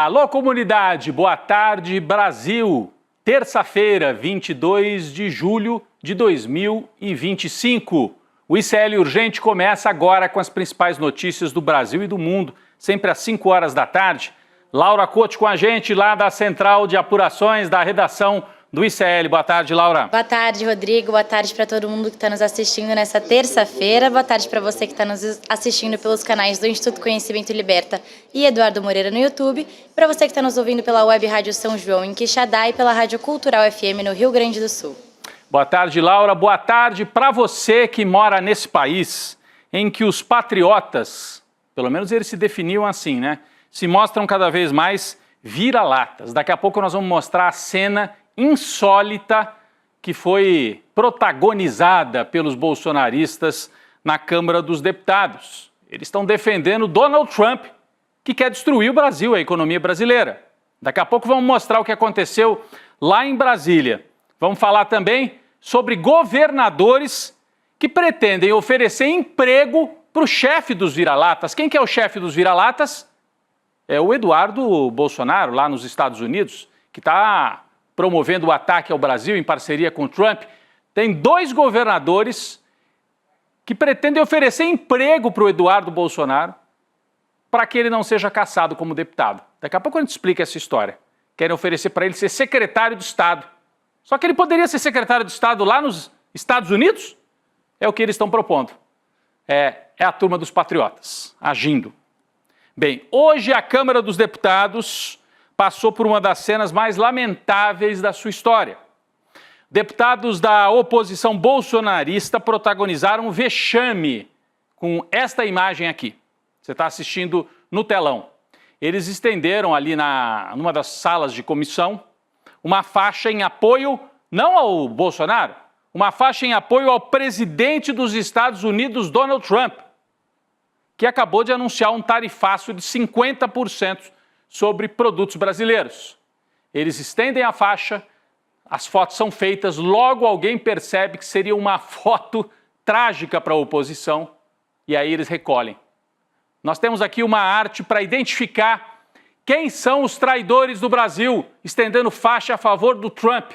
Alô, comunidade, boa tarde, Brasil. Terça-feira, 22 de julho de 2025. O ICL Urgente começa agora com as principais notícias do Brasil e do mundo, sempre às 5 horas da tarde. Laura Couto com a gente, lá da Central de Apurações da redação do ICL. Boa tarde, Laura. Boa tarde, Rodrigo. Boa tarde para todo mundo que está nos assistindo nessa terça-feira. Boa tarde para você que está nos assistindo pelos canais do Instituto Conhecimento Liberta e Eduardo Moreira no YouTube. Para você que está nos ouvindo pela Web Rádio São João em Quixadá e pela Rádio Cultural FM no Rio Grande do Sul. Boa tarde, Laura. Boa tarde para você que mora nesse país em que os patriotas, pelo menos eles se definiam assim, né? Se mostram cada vez mais vira-latas. Daqui a pouco nós vamos mostrar a cena insólita que foi protagonizada pelos bolsonaristas na Câmara dos Deputados. Eles estão defendendo Donald Trump, que quer destruir o Brasil, a economia brasileira. Daqui a pouco vamos mostrar o que aconteceu lá em Brasília. Vamos falar também sobre governadores que pretendem oferecer emprego para o chefe dos vira-latas. Quem que é o chefe dos vira-latas? É o Eduardo Bolsonaro, lá nos Estados Unidos, que está promovendo o ataque ao Brasil em parceria com Trump. Tem 2 governadores que pretendem oferecer emprego para o Eduardo Bolsonaro para que ele não seja cassado como deputado. Daqui a pouco a gente explica essa história. Querem oferecer para ele ser secretário de Estado. Só que ele poderia ser secretário de Estado lá nos Estados Unidos? É o que eles estão propondo. É a turma dos patriotas agindo. Bem, hoje a Câmara dos Deputados passou por uma das cenas mais lamentáveis da sua história. Deputados da oposição bolsonarista protagonizaram um vexame com esta imagem aqui. Você está assistindo no telão. Eles estenderam ali numa das salas de comissão uma faixa em apoio, não ao Bolsonaro, uma faixa em apoio ao presidente dos Estados Unidos, Donald Trump, que acabou de anunciar um tarifaço de 50% sobre produtos brasileiros. Eles estendem a faixa, as fotos são feitas, logo alguém percebe que seria uma foto trágica para a oposição e aí eles recolhem. Nós temos aqui uma arte para identificar quem são os traidores do Brasil, estendendo faixa a favor do Trump,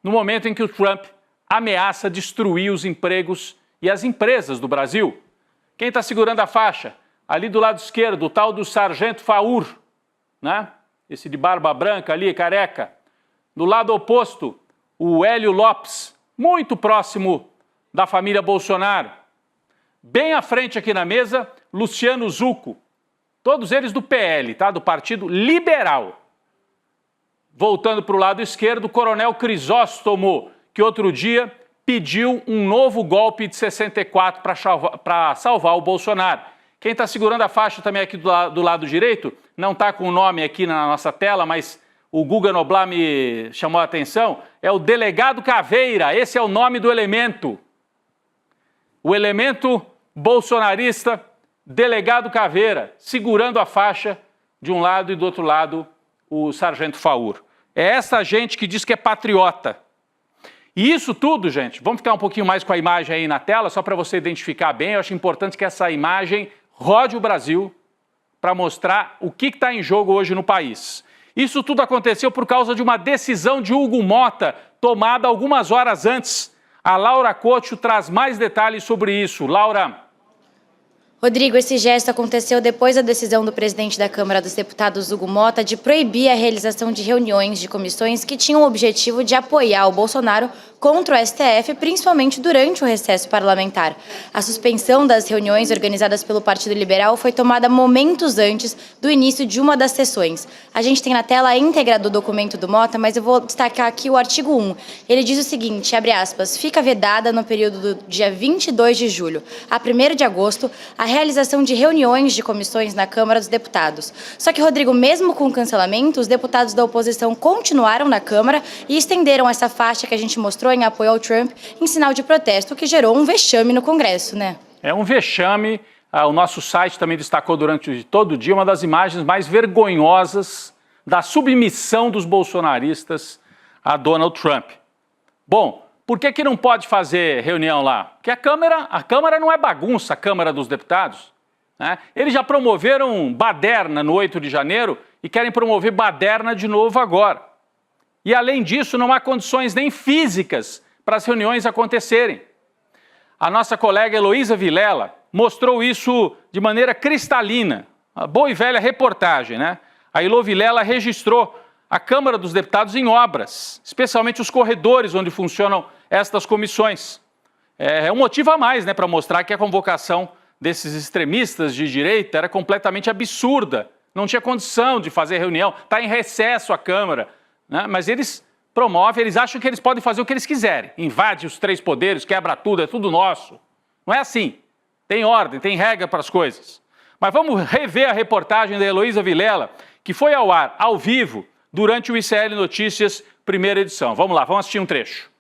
no momento em que o Trump ameaça destruir os empregos e as empresas do Brasil. Quem está segurando a faixa? Ali do lado esquerdo, o tal do Sargento Faur, né? Esse de barba branca ali, careca. Do lado oposto, o Hélio Lopes, muito próximo da família Bolsonaro. Bem à frente aqui na mesa, Luciano Zucco. Todos eles do PL, tá? Do Partido Liberal. Voltando para o lado esquerdo, o Coronel Crisóstomo, que outro dia pediu um novo golpe de 64 para salvar o Bolsonaro. Quem está segurando a faixa também aqui do lado direito, não está com o nome aqui na nossa tela, mas o Guga Noblar me chamou a atenção, é o Delegado Caveira, esse é o nome do elemento. O elemento bolsonarista, Delegado Caveira, segurando a faixa de um lado e do outro lado o Sargento Faur. É essa gente que diz que é patriota. E isso tudo, gente, vamos ficar um pouquinho mais com a imagem aí na tela, só para você identificar bem. Eu acho importante que essa imagem rode o Brasil para mostrar o que está em jogo hoje no país. Isso tudo aconteceu por causa de uma decisão de Hugo Motta, tomada algumas horas antes. A Laura Couto traz mais detalhes sobre isso. Laura. Rodrigo, esse gesto aconteceu depois da decisão do presidente da Câmara dos Deputados, Hugo Motta, de proibir a realização de reuniões de comissões que tinham o objetivo de apoiar o Bolsonaro contra o STF, principalmente durante o recesso parlamentar. A suspensão das reuniões organizadas pelo Partido Liberal foi tomada momentos antes do início de uma das sessões. A gente tem na tela a íntegra do documento do Motta, mas eu vou destacar aqui o artigo 1. Ele diz o seguinte, abre aspas, fica vedada no período do dia 22 de julho a 1º de agosto a realização de reuniões de comissões na Câmara dos Deputados. Só que, Rodrigo, mesmo com o cancelamento, os deputados da oposição continuaram na Câmara e estenderam essa faixa que a gente mostrou em apoio ao Trump em sinal de protesto, que gerou um vexame no Congresso, né? É um vexame. O nosso site também destacou durante todo o dia uma das imagens mais vergonhosas da submissão dos bolsonaristas a Donald Trump. Bom, por que não pode fazer reunião lá? Porque a Câmara não é bagunça, a Câmara dos Deputados, né? Eles já promoveram baderna no 8 de janeiro e querem promover baderna de novo agora. E, além disso, não há condições nem físicas para as reuniões acontecerem. A nossa colega Heloísa Vilela mostrou isso de maneira cristalina. Uma boa e velha reportagem, né? A Elo Vilela registrou a Câmara dos Deputados em obras, especialmente os corredores onde funcionam estas comissões. É um motivo a mais, né, para mostrar que a convocação desses extremistas de direita era completamente absurda. Não tinha condição de fazer reunião, está em recesso a Câmara, né? Mas eles promovem, eles acham que eles podem fazer o que eles quiserem. Invade os três poderes, quebra tudo, é tudo nosso. Não é assim. Tem ordem, tem regra para as coisas. Mas vamos rever a reportagem da Heloísa Vilela, que foi ao ar, ao vivo, durante o ICL Notícias, primeira edição. Vamos lá, vamos assistir um trecho.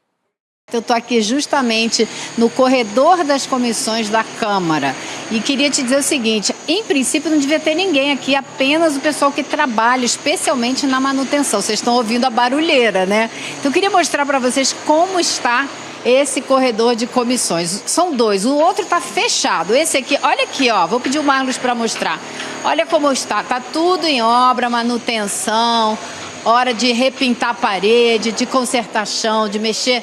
Eu estou aqui justamente no corredor das comissões da Câmara e queria te dizer o seguinte, em princípio não devia ter ninguém aqui, apenas o pessoal que trabalha, especialmente na manutenção. Vocês estão ouvindo a barulheira, né? Então eu queria mostrar para vocês como está esse corredor de comissões. São dois, o outro está fechado. Esse aqui, olha aqui, ó, vou pedir o Marlos para mostrar. Olha como está tudo em obra, manutenção, hora de repintar a parede, de consertar chão, de mexer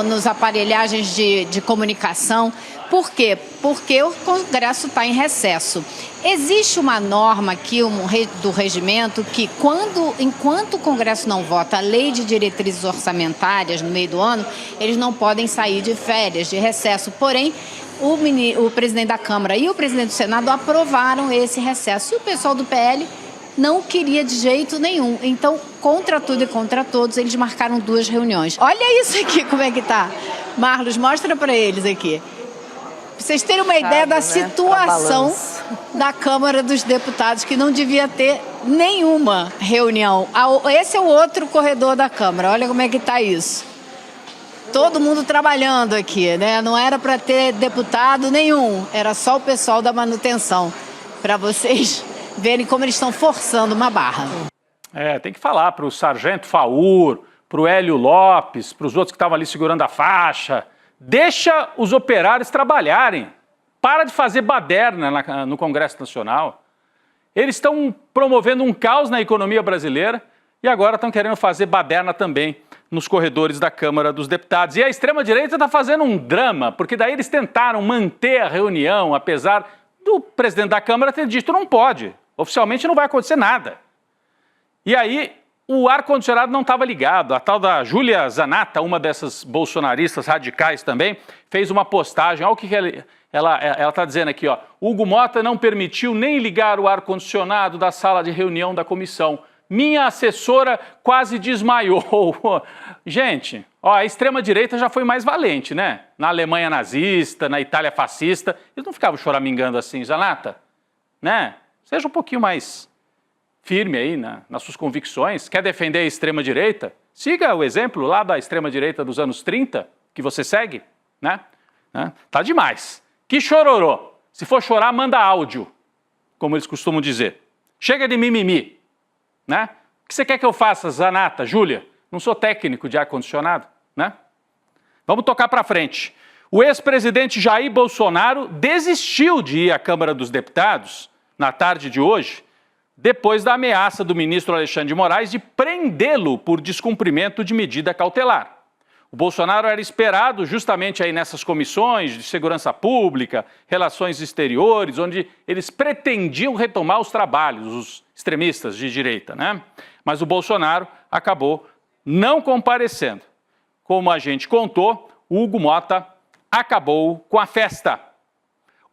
nos aparelhagens de comunicação. Por quê? Porque o Congresso está em recesso. Existe uma norma aqui do regimento que, enquanto o Congresso não vota a lei de diretrizes orçamentárias no meio do ano, eles não podem sair de férias, de recesso. Porém, o presidente da Câmara e o presidente do Senado aprovaram esse recesso. E o pessoal do PL não queria de jeito nenhum. Então, contra tudo e contra todos, eles marcaram 2 reuniões. Olha isso aqui, como é que tá. Marlos, mostra para eles aqui. Pra vocês terem uma ideia da situação da Câmara dos Deputados, que não devia ter nenhuma reunião. Esse é o outro corredor da Câmara. Olha como é que tá isso. Todo mundo trabalhando aqui, né? Não era para ter deputado nenhum. Era só o pessoal da manutenção. Para vocês verem como eles estão forçando uma barra. Tem que falar para o Sargento Faur, para o Hélio Lopes, para os outros que estavam ali segurando a faixa. Deixa os operários trabalharem. Para de fazer baderna no Congresso Nacional. Eles estão promovendo um caos na economia brasileira e agora estão querendo fazer baderna também nos corredores da Câmara dos Deputados. E a extrema-direita está fazendo um drama, porque daí eles tentaram manter a reunião, apesar do presidente da Câmara ter dito não pode. Oficialmente não vai acontecer nada. E aí o ar-condicionado não estava ligado. A tal da Júlia Zanata, uma dessas bolsonaristas radicais também, fez uma postagem. Olha o que ela está dizendo aqui, ó. Hugo Mota não permitiu nem ligar o ar-condicionado da sala de reunião da comissão. Minha assessora quase desmaiou. Gente, ó, a extrema-direita já foi mais valente, né? Na Alemanha nazista, na Itália fascista, eles não ficavam choramingando assim, Zanata, né? Seja um pouquinho mais firme aí nas suas convicções. Quer defender a extrema-direita? Siga o exemplo lá da extrema-direita dos anos 30, que você segue, né? Tá demais. Que chororô. Se for chorar, manda áudio, como eles costumam dizer. Chega de mimimi, né? O que você quer que eu faça, Zanata, Júlia? Não sou técnico de ar-condicionado, né? Vamos tocar para frente. O ex-presidente Jair Bolsonaro desistiu de ir à Câmara dos Deputados na tarde de hoje, depois da ameaça do ministro Alexandre de Moraes de prendê-lo por descumprimento de medida cautelar. O Bolsonaro era esperado justamente aí nessas comissões de segurança pública, relações exteriores, onde eles pretendiam retomar os trabalhos, os extremistas de direita, né? Mas o Bolsonaro acabou não comparecendo. Como a gente contou, o Hugo Mota acabou com a festa.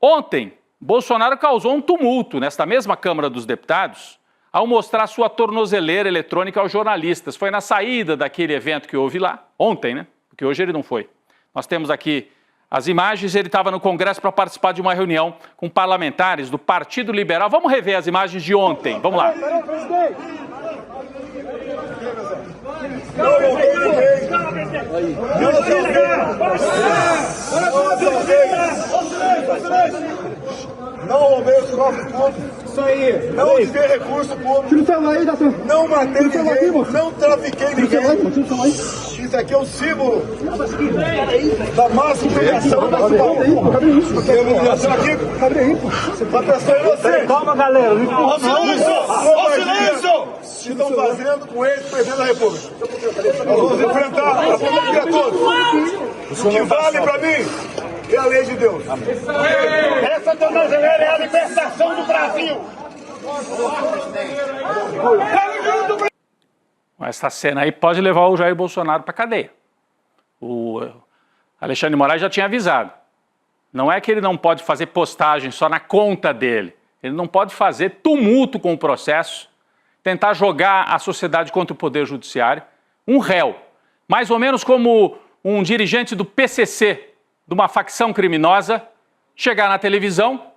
Ontem, Bolsonaro causou um tumulto nesta mesma Câmara dos Deputados ao mostrar sua tornozeleira eletrônica aos jornalistas. Foi na saída daquele evento que houve lá, ontem, né? Porque hoje ele não foi. Nós temos aqui as imagens, ele estava no Congresso para participar de uma reunião com parlamentares do Partido Liberal. Vamos rever as imagens de ontem, vamos lá. Não roubei os cofres públicos. Isso aí. Não usei recurso público. Tira o celular aí, Dação. Não matei ninguém. Não trafiquei ninguém. Isso aqui é o símbolo da máxima humilhação da cidade. Cadê isso? Tem humilhação aqui? Cadê isso? Uma pessoa inocente. Calma, galera. Não empurra, não. Silêncio! estão fazendo com o ex-presidente da República. Nós vamos enfrentar a política a todos. O que vale para mim é a lei de Deus. Essa tornozeleira é a libertação do Brasil. Essa cena aí pode levar o Jair Bolsonaro para a cadeia. O Alexandre de Moraes já tinha avisado. Não é que ele não pode fazer postagem só na conta dele. Ele não pode fazer tumulto com o processo, tentar jogar a sociedade contra o Poder Judiciário. Um réu, mais ou menos como um dirigente do PCC, de uma facção criminosa, chegar na televisão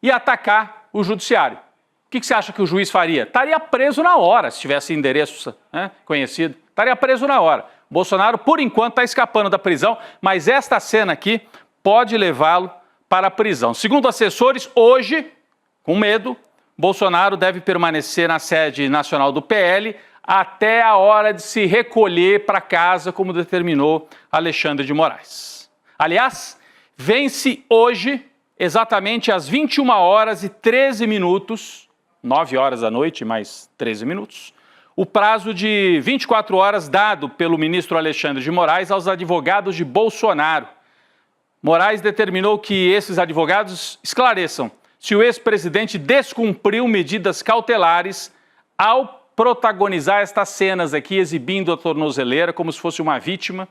e atacar o judiciário. O que você acha que o juiz faria? Estaria preso na hora, se tivesse endereço conhecido. Estaria preso na hora. Bolsonaro, por enquanto, está escapando da prisão, mas esta cena aqui pode levá-lo para a prisão. Segundo assessores, hoje, com medo, Bolsonaro deve permanecer na sede nacional do PL até a hora de se recolher para casa, como determinou Alexandre de Moraes. Aliás, vence hoje, exatamente às 21 horas e 13 minutos, 9 horas da noite, mais 13 minutos, o prazo de 24 horas dado pelo ministro Alexandre de Moraes aos advogados de Bolsonaro. Moraes determinou que esses advogados esclareçam se o ex-presidente descumpriu medidas cautelares ao protagonizar estas cenas aqui, exibindo a tornozeleira como se fosse uma vítima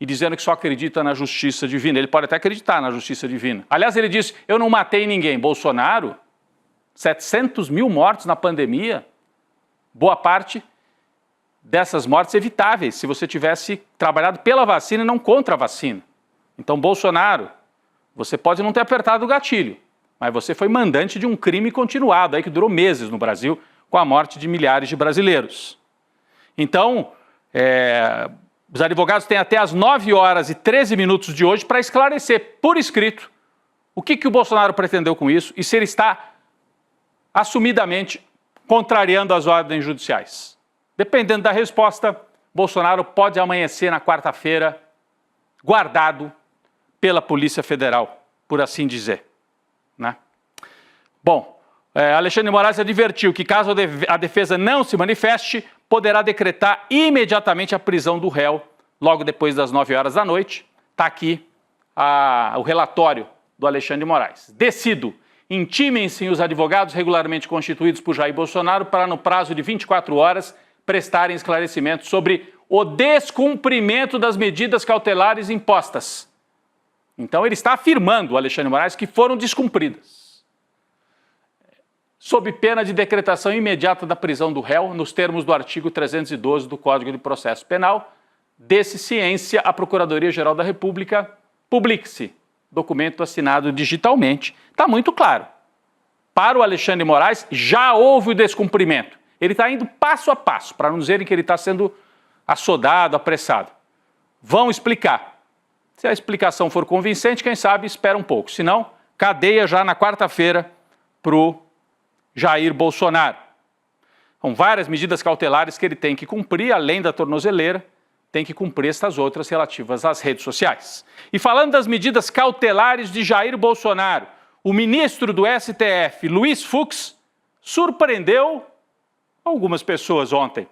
e dizendo que só acredita na justiça divina. Ele pode até acreditar na justiça divina. Aliás, ele disse, eu não matei ninguém. Bolsonaro, 700 mil mortos na pandemia, boa parte dessas mortes evitáveis, se você tivesse trabalhado pela vacina e não contra a vacina. Então, Bolsonaro, você pode não ter apertado o gatilho, mas você foi mandante de um crime continuado, aí que durou meses no Brasil, com a morte de milhares de brasileiros. Então, os advogados têm até as 9 horas e 13 minutos de hoje para esclarecer por escrito o que o Bolsonaro pretendeu com isso e se ele está assumidamente contrariando as ordens judiciais. Dependendo da resposta, Bolsonaro pode amanhecer na quarta-feira guardado pela Polícia Federal, por assim dizer, né? Bom, Alexandre de Moraes advertiu que caso a defesa não se manifeste, poderá decretar imediatamente a prisão do réu logo depois das 9 horas da noite. Está aqui o relatório do Alexandre de Moraes. Decido, intimem-se os advogados regularmente constituídos por Jair Bolsonaro para, no prazo de 24 horas, prestarem esclarecimentos sobre o descumprimento das medidas cautelares impostas. Então ele está afirmando, o Alexandre de Moraes, que foram descumpridas, sob pena de decretação imediata da prisão do réu, nos termos do artigo 312 do Código de Processo Penal. Desse ciência, a Procuradoria-Geral da República, publique-se. Documento assinado digitalmente. Está muito claro. Para o Alexandre de Moraes, já houve o descumprimento. Ele está indo passo a passo, para não dizerem que ele está sendo assodado, apressado. Vão explicar. Se a explicação for convincente, quem sabe espera um pouco. Se não, cadeia já na quarta-feira para o Jair Bolsonaro. São várias medidas cautelares que ele tem que cumprir, além da tornozeleira, tem que cumprir estas outras relativas às redes sociais. E falando das medidas cautelares de Jair Bolsonaro, o ministro do STF, Luiz Fux, surpreendeu algumas pessoas ontem.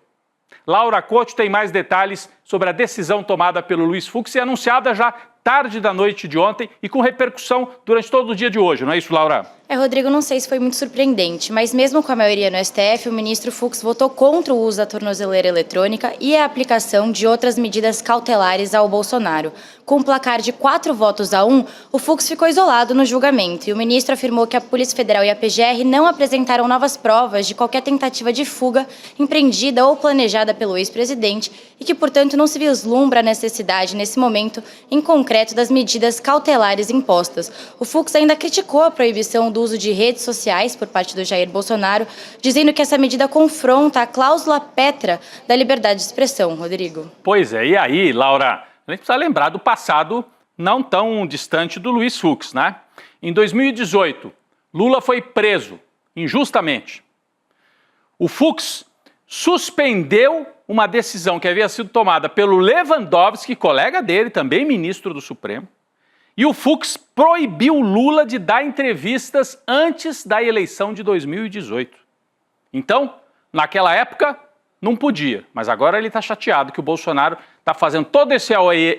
Laura Couto tem mais detalhes sobre a decisão tomada pelo Luiz Fux e anunciada já tarde da noite de ontem e com repercussão durante todo o dia de hoje, não é isso, Laura? Rodrigo, não sei se foi muito surpreendente, mas mesmo com a maioria no STF, o ministro Fux votou contra o uso da tornozeleira eletrônica e a aplicação de outras medidas cautelares ao Bolsonaro. Com um placar de 4 votos a 1, o Fux ficou isolado no julgamento e o ministro afirmou que a Polícia Federal e a PGR não apresentaram novas provas de qualquer tentativa de fuga empreendida ou planejada pelo ex-presidente e que, portanto, não se vislumbra a necessidade, nesse momento, em concreto, das medidas cautelares impostas. O Fux ainda criticou a proibição do uso de redes sociais por parte do Jair Bolsonaro, dizendo que essa medida confronta a cláusula pétrea da liberdade de expressão, Rodrigo. Pois é, e aí, Laura, a gente precisa lembrar do passado não tão distante do Luiz Fux, né? Em 2018, Lula foi preso injustamente. O Fux suspendeu uma decisão que havia sido tomada pelo Lewandowski, colega dele, também ministro do Supremo, e o Fux proibiu Lula de dar entrevistas antes da eleição de 2018. Então, naquela época não podia, mas agora ele está chateado que o Bolsonaro está fazendo todo esse auê,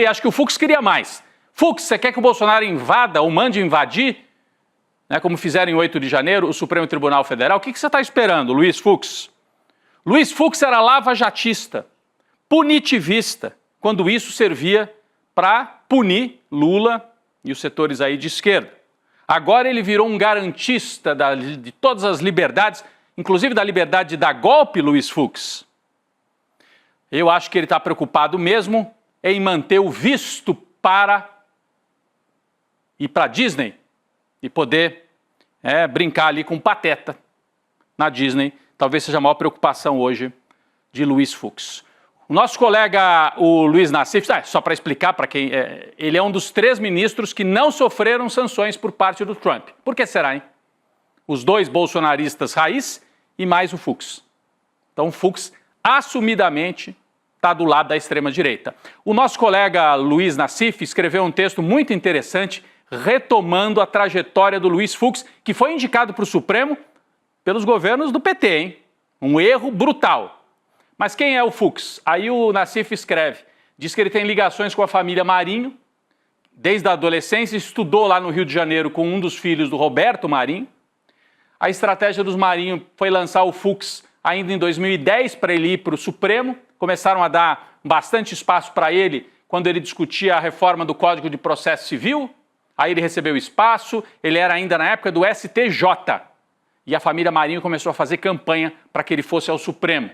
e acho que o Fux queria mais. Fux, você quer que o Bolsonaro invada ou mande invadir, né, como fizeram em 8 de janeiro, o Supremo Tribunal Federal? O que você está esperando, Luiz Fux? Luiz Fux era lavajatista, punitivista, quando isso servia para punir Lula e os setores aí de esquerda. Agora ele virou um garantista de todas as liberdades, inclusive da liberdade de dar golpe, Luiz Fux. Eu acho que ele está preocupado mesmo em manter o visto para ir para a Disney e poder brincar ali com o Pateta na Disney. Talvez seja a maior preocupação hoje de Luiz Fux. O nosso colega, o Luiz Nassif, só para explicar para quem... ele é um dos 3 ministros que não sofreram sanções por parte do Trump. Por que será, hein? Os 2 bolsonaristas raiz e mais o Fux. Então o Fux assumidamente está do lado da extrema-direita. O nosso colega Luiz Nassif escreveu um texto muito interessante retomando a trajetória do Luiz Fux, que foi indicado para o Supremo pelos governos do PT, hein? Um erro brutal. Mas quem é o Fux? Aí o Nassif escreve, diz que ele tem ligações com a família Marinho, desde a adolescência, estudou lá no Rio de Janeiro com um dos filhos do Roberto Marinho. A estratégia dos Marinho foi lançar o Fux ainda em 2010 para ele ir para o Supremo. Começaram a dar bastante espaço para ele quando ele discutia a reforma do Código de Processo Civil. Aí ele recebeu espaço, ele era ainda na época do STJ. E a família Marinho começou a fazer campanha para que ele fosse ao Supremo.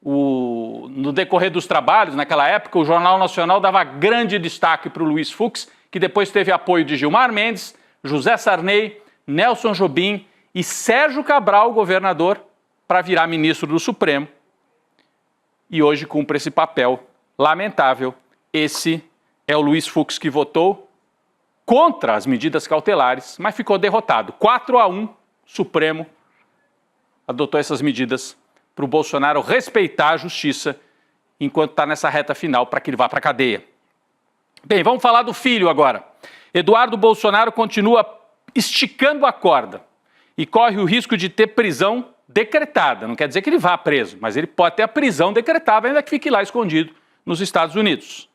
No decorrer dos trabalhos, naquela época, o Jornal Nacional dava grande destaque para o Luiz Fux, que depois teve apoio de Gilmar Mendes, José Sarney, Nelson Jobim e Sérgio Cabral, governador, para virar ministro do Supremo. E hoje cumpre esse papel lamentável. Esse é o Luiz Fux que votou contra as medidas cautelares, mas ficou derrotado. 4-1, Supremo adotou essas medidas para o Bolsonaro respeitar a justiça enquanto está nessa reta final para que ele vá para a cadeia. Bem, vamos falar do filho agora. Eduardo Bolsonaro continua esticando a corda e corre o risco de ter prisão decretada. Não quer dizer que ele vá preso, mas ele pode ter a prisão decretada, ainda que fique lá escondido nos Estados Unidos.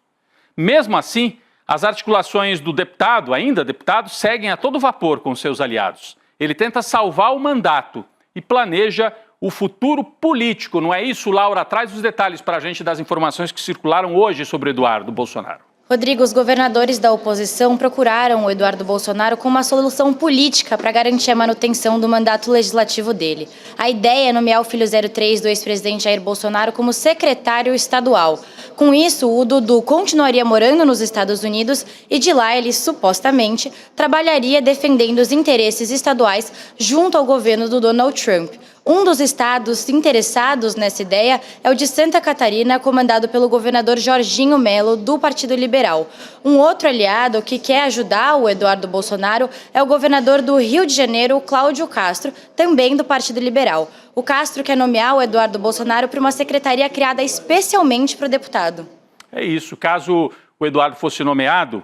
Mesmo assim, as articulações do deputado, ainda deputado, seguem a todo vapor com seus aliados. Ele tenta salvar o mandato e planeja o futuro político. Não é isso, Laura? Traz os detalhes para a gente das informações que circularam hoje sobre Eduardo Bolsonaro. Rodrigo, os governadores da oposição procuraram o Eduardo Bolsonaro com uma solução política para garantir a manutenção do mandato legislativo dele. A ideia é nomear o filho 03 do ex-presidente Jair Bolsonaro como secretário estadual. Com isso, o Dudu continuaria morando nos Estados Unidos e de lá ele, supostamente, trabalharia defendendo os interesses estaduais junto ao governo do Donald Trump. Um dos estados interessados nessa ideia é o de Santa Catarina, comandado pelo governador Jorginho Melo, do Partido Liberal. Um outro aliado que quer ajudar o Eduardo Bolsonaro é o governador do Rio de Janeiro, Cláudio Castro, também do Partido Liberal. O Castro quer nomear o Eduardo Bolsonaro para uma secretaria criada especialmente para o deputado. É isso. Caso o Eduardo fosse nomeado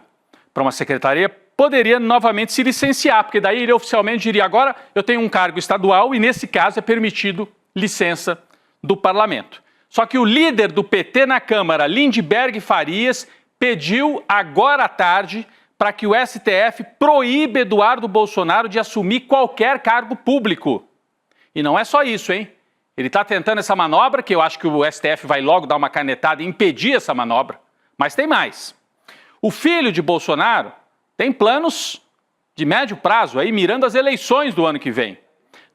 para uma secretaria, poderia novamente se licenciar, porque daí ele oficialmente diria, agora eu tenho um cargo estadual e nesse caso é permitido licença do parlamento. Só que o líder do PT na Câmara, Lindbergh Farias, pediu agora à tarde para que o STF proíba Eduardo Bolsonaro de assumir qualquer cargo público. E não é só isso, hein? Ele está tentando essa manobra, que eu acho que o STF vai logo dar uma canetada e impedir essa manobra, mas tem mais. O filho de Bolsonaro tem planos de médio prazo, aí mirando as eleições do ano que vem.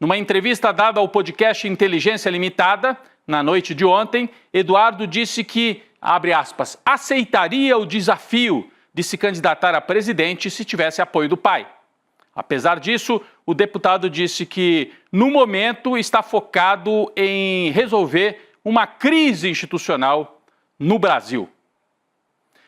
Numa entrevista dada ao podcast Inteligência Limitada, na noite de ontem, Eduardo disse que, abre aspas, aceitaria o desafio de se candidatar a presidente se tivesse apoio do pai. Apesar disso, o deputado disse que, no momento, está focado em resolver uma crise institucional no Brasil.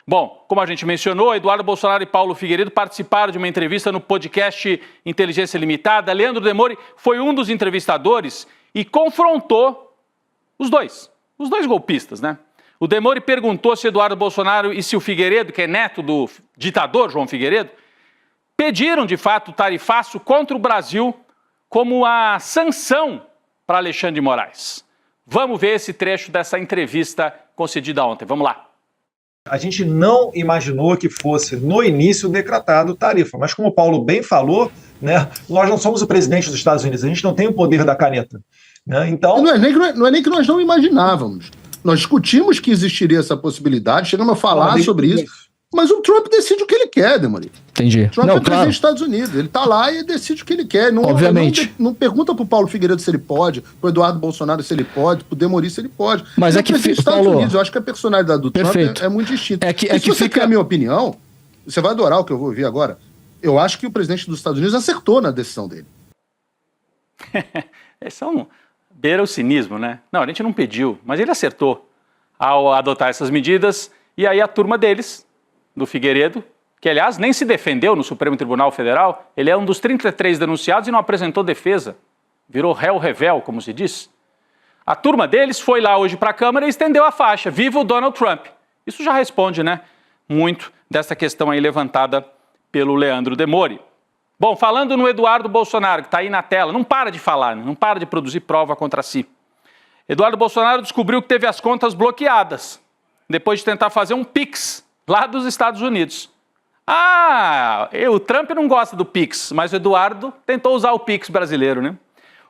Bom, como a gente mencionou, Eduardo Bolsonaro e Paulo Figueiredo participaram de uma entrevista no podcast Inteligência Limitada. Leandro Demori foi um dos entrevistadores e confrontou os dois golpistas, né? O Demori perguntou se Eduardo Bolsonaro e se o Figueiredo, que é neto do ditador João Figueiredo, pediram de fato o tarifaço contra o Brasil como a sanção para Alexandre de Moraes. Vamos ver esse trecho dessa entrevista concedida ontem. Vamos lá. A gente não imaginou que fosse, no início, decretado tarifa. Mas como o Paulo bem falou, né, nós não somos o presidente dos Estados Unidos, a gente não tem o poder da caneta. Né? Então... Não é nem que nós não imaginávamos. Nós discutimos que existiria essa possibilidade, chegamos a falar sobre isso. Mas o Trump decide o que ele quer, Demari. Entendi. Trump é presidente dos Estados Unidos. Ele tá lá e decide o que ele quer. Não, obviamente. Não pergunta pro Paulo Figueiredo se ele pode, pro Eduardo Bolsonaro se ele pode, pro Demori se ele pode. Mas ele é que presidente dos Estados Unidos. Eu acho que a personalidade do Trump é muito distinta. Se você quer a minha opinião, você vai adorar o que eu vou ouvir agora. Eu acho que o presidente dos Estados Unidos acertou na decisão dele. Esse é beira o cinismo, né? Não, a gente não pediu, mas ele acertou ao adotar essas medidas. E aí a turma deles, do Figueiredo, que aliás nem se defendeu no Supremo Tribunal Federal, ele é um dos 33 denunciados e não apresentou defesa. Virou réu revel, como se diz. A turma deles foi lá hoje para a Câmara e estendeu a faixa. Viva o Donald Trump. Isso já responde, né, muito dessa questão aí levantada pelo Leandro Demori. Bom, falando no Eduardo Bolsonaro, que está aí na tela, não para de falar, não para de produzir prova contra si. Eduardo Bolsonaro descobriu que teve as contas bloqueadas, depois de tentar fazer um Pix lá dos Estados Unidos. O Trump não gosta do Pix, mas o Eduardo tentou usar o Pix brasileiro, né?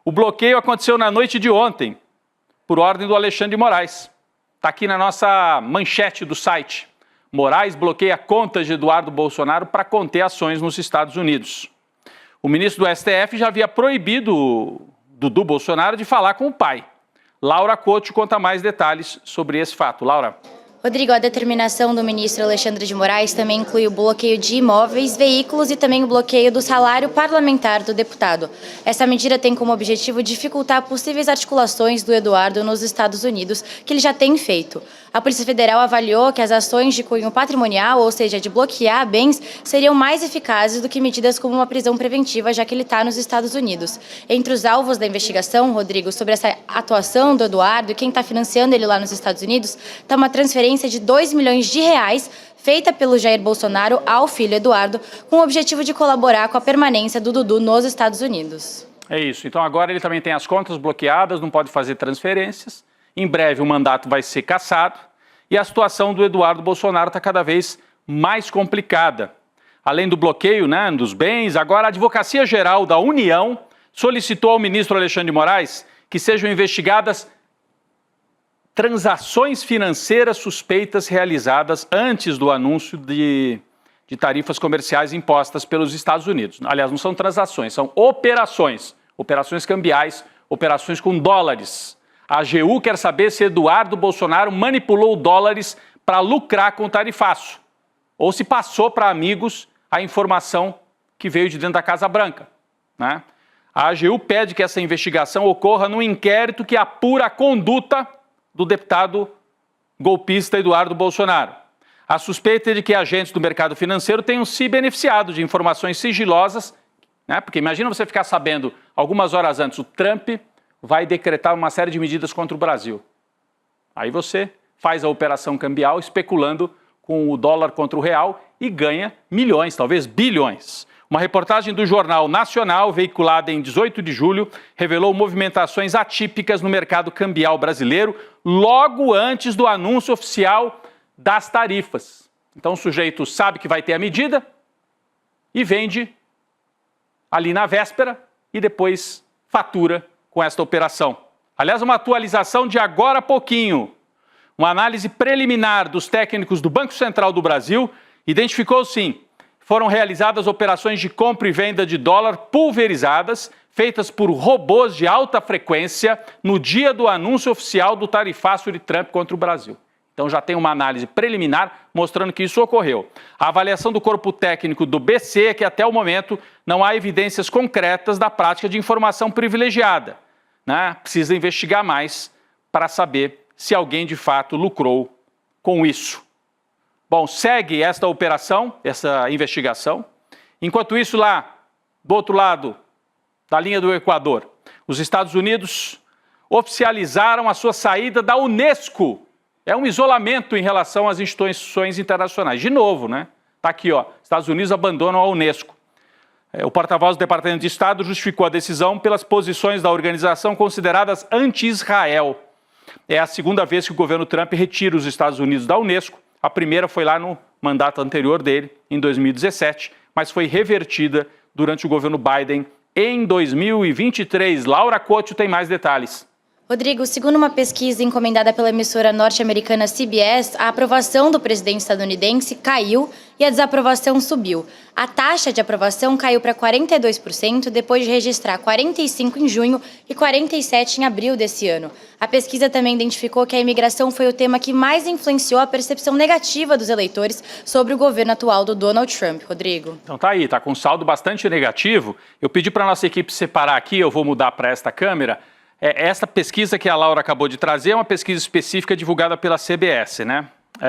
O bloqueio aconteceu na noite de ontem, por ordem do Alexandre de Moraes. Está aqui na nossa manchete do site. Moraes bloqueia contas de Eduardo Bolsonaro para conter ações nos Estados Unidos. O ministro do STF já havia proibido Dudu Bolsonaro de falar com o pai. Laura Couto conta mais detalhes sobre esse fato. Laura. Rodrigo, a determinação do ministro Alexandre de Moraes também inclui o bloqueio de imóveis, veículos e também o bloqueio do salário parlamentar do deputado. Essa medida tem como objetivo dificultar possíveis articulações do Eduardo nos Estados Unidos, que ele já tem feito. A Polícia Federal avaliou que as ações de cunho patrimonial, ou seja, de bloquear bens, seriam mais eficazes do que medidas como uma prisão preventiva, já que ele está nos Estados Unidos. Entre os alvos da investigação, Rodrigo, sobre essa atuação do Eduardo e quem está financiando ele lá nos Estados Unidos, está uma transferência de 2 milhões de reais feita pelo Jair Bolsonaro ao filho Eduardo, com o objetivo de colaborar com a permanência do Dudu nos Estados Unidos. É isso. Então agora ele também tem as contas bloqueadas, não pode fazer transferências. Em breve o mandato vai ser cassado e a situação do Eduardo Bolsonaro está cada vez mais complicada. Além do bloqueio, né, dos bens, agora a Advocacia Geral da União solicitou ao ministro Alexandre de Moraes que sejam investigadas transações financeiras suspeitas realizadas antes do anúncio de tarifas comerciais impostas pelos Estados Unidos. Aliás, não são transações, são operações cambiais, operações com dólares. A AGU quer saber se Eduardo Bolsonaro manipulou dólares para lucrar com o tarifaço, ou se passou para amigos a informação que veio de dentro da Casa Branca, né? A AGU pede que essa investigação ocorra num inquérito que apura a conduta do deputado golpista Eduardo Bolsonaro. A suspeita é de que agentes do mercado financeiro tenham se beneficiado de informações sigilosas, né? Porque imagina você ficar sabendo, algumas horas antes, o Trump vai decretar uma série de medidas contra o Brasil. Aí você faz a operação cambial especulando com o dólar contra o real e ganha milhões, talvez bilhões. Uma reportagem do Jornal Nacional, veiculada em 18 de julho, revelou movimentações atípicas no mercado cambial brasileiro logo antes do anúncio oficial das tarifas. Então o sujeito sabe que vai ter a medida e vende ali na véspera e depois fatura com esta operação. Aliás, uma atualização de agora a pouquinho. Uma análise preliminar dos técnicos do Banco Central do Brasil identificou, sim, foram realizadas operações de compra e venda de dólar pulverizadas, feitas por robôs de alta frequência no dia do anúncio oficial do tarifaço de Trump contra o Brasil. Então já tem uma análise preliminar mostrando que isso ocorreu. A avaliação do corpo técnico do BC é que até o momento não há evidências concretas da prática de informação privilegiada, né? Precisa investigar mais para saber se alguém de fato lucrou com isso. Bom, segue esta operação, essa investigação. Enquanto isso, lá do outro lado da linha do Equador, os Estados Unidos oficializaram a sua saída da Unesco. É um isolamento em relação às instituições internacionais. De novo, né? Está aqui, ó, Estados Unidos abandonam a Unesco. O porta-voz do Departamento de Estado justificou a decisão pelas posições da organização consideradas anti-Israel. É a segunda vez que o governo Trump retira os Estados Unidos da Unesco. A primeira foi lá no mandato anterior dele, em 2017, mas foi revertida durante o governo Biden em 2023. Laura Couto tem mais detalhes. Rodrigo, segundo uma pesquisa encomendada pela emissora norte-americana CBS, a aprovação do presidente estadunidense caiu e a desaprovação subiu. A taxa de aprovação caiu para 42%, depois de registrar 45% em junho e 47% em abril desse ano. A pesquisa também identificou que a imigração foi o tema que mais influenciou a percepção negativa dos eleitores sobre o governo atual do Donald Trump. Rodrigo. Então tá aí, tá com um saldo bastante negativo. Eu pedi para a nossa equipe separar aqui, eu vou mudar para esta câmera. Essa pesquisa que a Laura acabou de trazer é uma pesquisa específica divulgada pela CBS, né?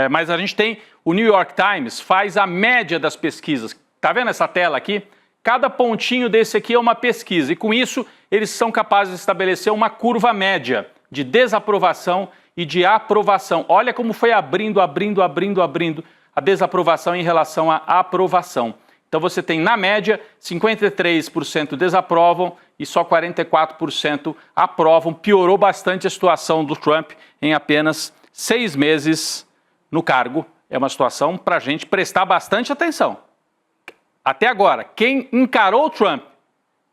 Mas a gente tem, o New York Times faz a média das pesquisas. Tá vendo essa tela aqui? Cada pontinho desse aqui é uma pesquisa e com isso eles são capazes de estabelecer uma curva média de desaprovação e de aprovação. Olha como foi abrindo a desaprovação em relação à aprovação. Então você tem, na média, 53% desaprovam e só 44% aprovam. Piorou bastante a situação do Trump em apenas 6 meses no cargo. É uma situação para a gente prestar bastante atenção. Até agora, quem encarou o Trump,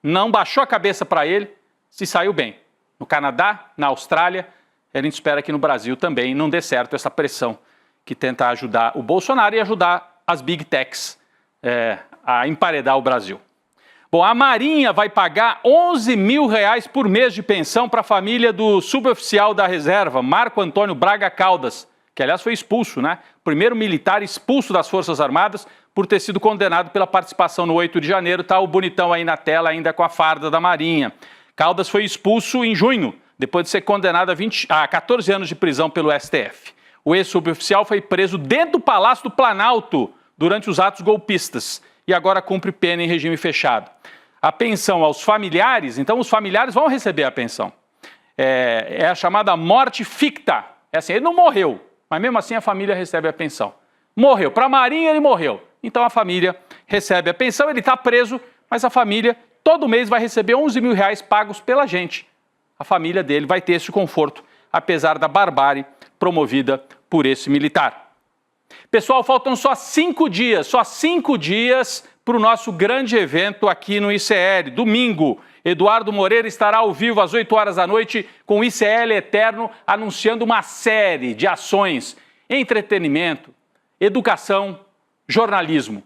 não baixou a cabeça para ele, se saiu bem. No Canadá, na Austrália, a gente espera que no Brasil também não dê certo essa pressão que tenta ajudar o Bolsonaro e ajudar as Big Techs a emparedar o Brasil. Bom, a Marinha vai pagar R$11 mil por mês de pensão para a família do suboficial da reserva, Marco Antônio Braga Caldas, que aliás foi expulso, né? Primeiro militar expulso das Forças Armadas por ter sido condenado pela participação no 8 de janeiro. Tá o bonitão aí na tela ainda com a farda da Marinha. Caldas foi expulso em junho, depois de ser condenado a 14 anos de prisão pelo STF. O ex-suboficial foi preso dentro do Palácio do Planalto durante os atos golpistas e agora cumpre pena em regime fechado. A pensão aos familiares, então os familiares vão receber a pensão. É a chamada morte ficta. É assim, ele não morreu, mas mesmo assim a família recebe a pensão. Morreu, para a Marinha ele morreu, então a família recebe a pensão, ele está preso, mas a família todo mês vai receber R$11 mil pagos pela gente. A família dele vai ter esse conforto, apesar da barbárie promovida por esse militar. Pessoal, faltam só 5 dias para o nosso grande evento aqui no ICL. Domingo, Eduardo Moreira estará ao vivo às 8 horas da noite com o ICL Eterno, anunciando uma série de ações, entretenimento, educação, jornalismo.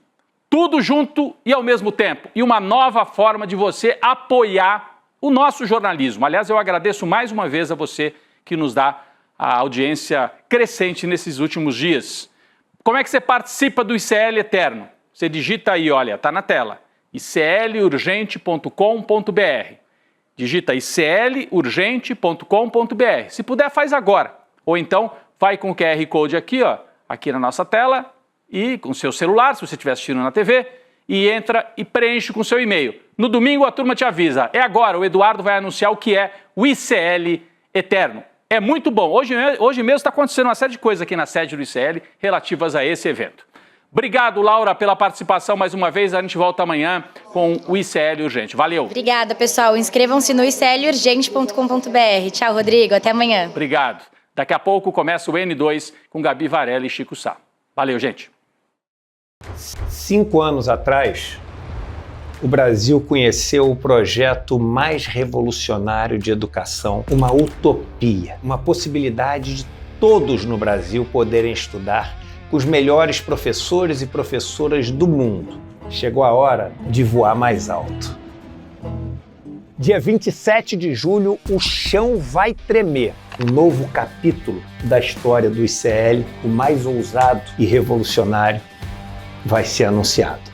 Tudo junto e ao mesmo tempo. E uma nova forma de você apoiar o nosso jornalismo. Aliás, eu agradeço mais uma vez a você que nos dá a audiência crescente nesses últimos dias. Como é que você participa do ICL Eterno? Você digita aí, olha, tá na tela, iclurgente.com.br. Digita iclurgente.com.br. Se puder, faz agora. Ou então, vai com o QR Code aqui, ó, aqui na nossa tela, e com o seu celular, se você estiver assistindo na TV, e entra e preenche com o seu e-mail. No domingo, a turma te avisa. É agora, o Eduardo vai anunciar o que é o ICL Eterno. É muito bom. Hoje mesmo está acontecendo uma série de coisas aqui na sede do ICL relativas a esse evento. Obrigado, Laura, pela participação mais uma vez. A gente volta amanhã com o ICL Urgente. Valeu. Obrigada, pessoal. Inscrevam-se no iclurgente.com.br. Tchau, Rodrigo. Até amanhã. Obrigado. Daqui a pouco começa o N2 com Gabi Varela e Chico Sá. Valeu, gente. 5 anos atrás, o Brasil conheceu o projeto mais revolucionário de educação, uma utopia, uma possibilidade de todos no Brasil poderem estudar com os melhores professores e professoras do mundo. Chegou a hora de voar mais alto. Dia 27 de julho, o chão vai tremer. Um novo capítulo da história do ICL, o mais ousado e revolucionário, vai ser anunciado.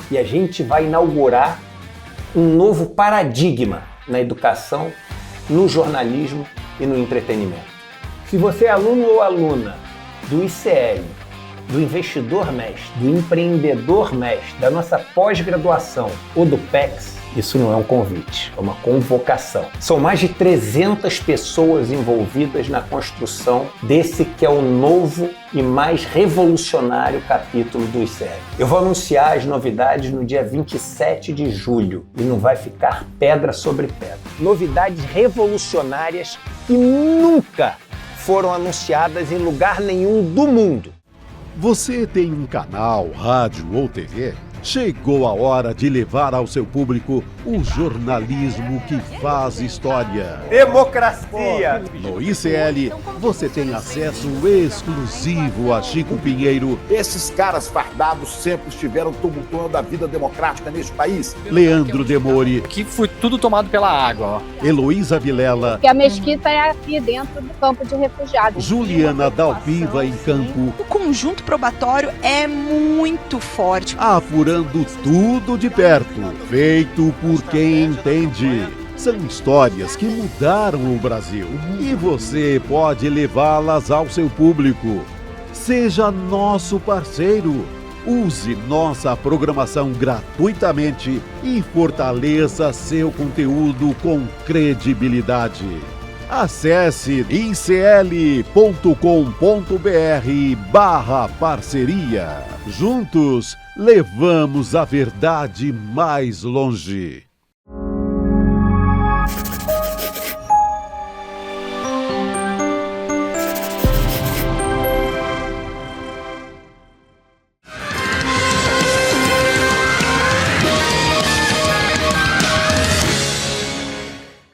E a gente vai inaugurar um novo paradigma na educação, no jornalismo e no entretenimento. Se você é aluno ou aluna do ICL, do Investidor Mestre, do Empreendedor Mestre, da nossa pós-graduação ou do PEX, Isso não é um convite, é uma convocação. São mais de 300 pessoas envolvidas na construção desse que é o novo e mais revolucionário capítulo do ICL. Eu vou anunciar as novidades no dia 27 de julho e não vai ficar pedra sobre pedra. Novidades revolucionárias que nunca foram anunciadas em lugar nenhum do mundo. Você tem um canal, rádio ou TV? Chegou a hora de levar ao seu público o jornalismo que faz história. Democracia! No ICL, você tem acesso exclusivo a Chico Pinheiro. Esses caras fardados sempre estiveram tumultuando a vida democrática neste país. Leandro Demore. Aqui foi tudo tomado pela água. Heloísa Vilela. Que a mesquita é aqui dentro do campo de refugiados. Juliana Dalpiva em campo. O conjunto probatório é muito forte. Apurando tudo de perto, feito por quem entende. São histórias que mudaram o Brasil e você pode levá-las ao seu público. Seja nosso parceiro. Use nossa programação gratuitamente e fortaleça seu conteúdo com credibilidade. Acesse icl.com.br/parceria. Juntos, levamos a verdade mais longe.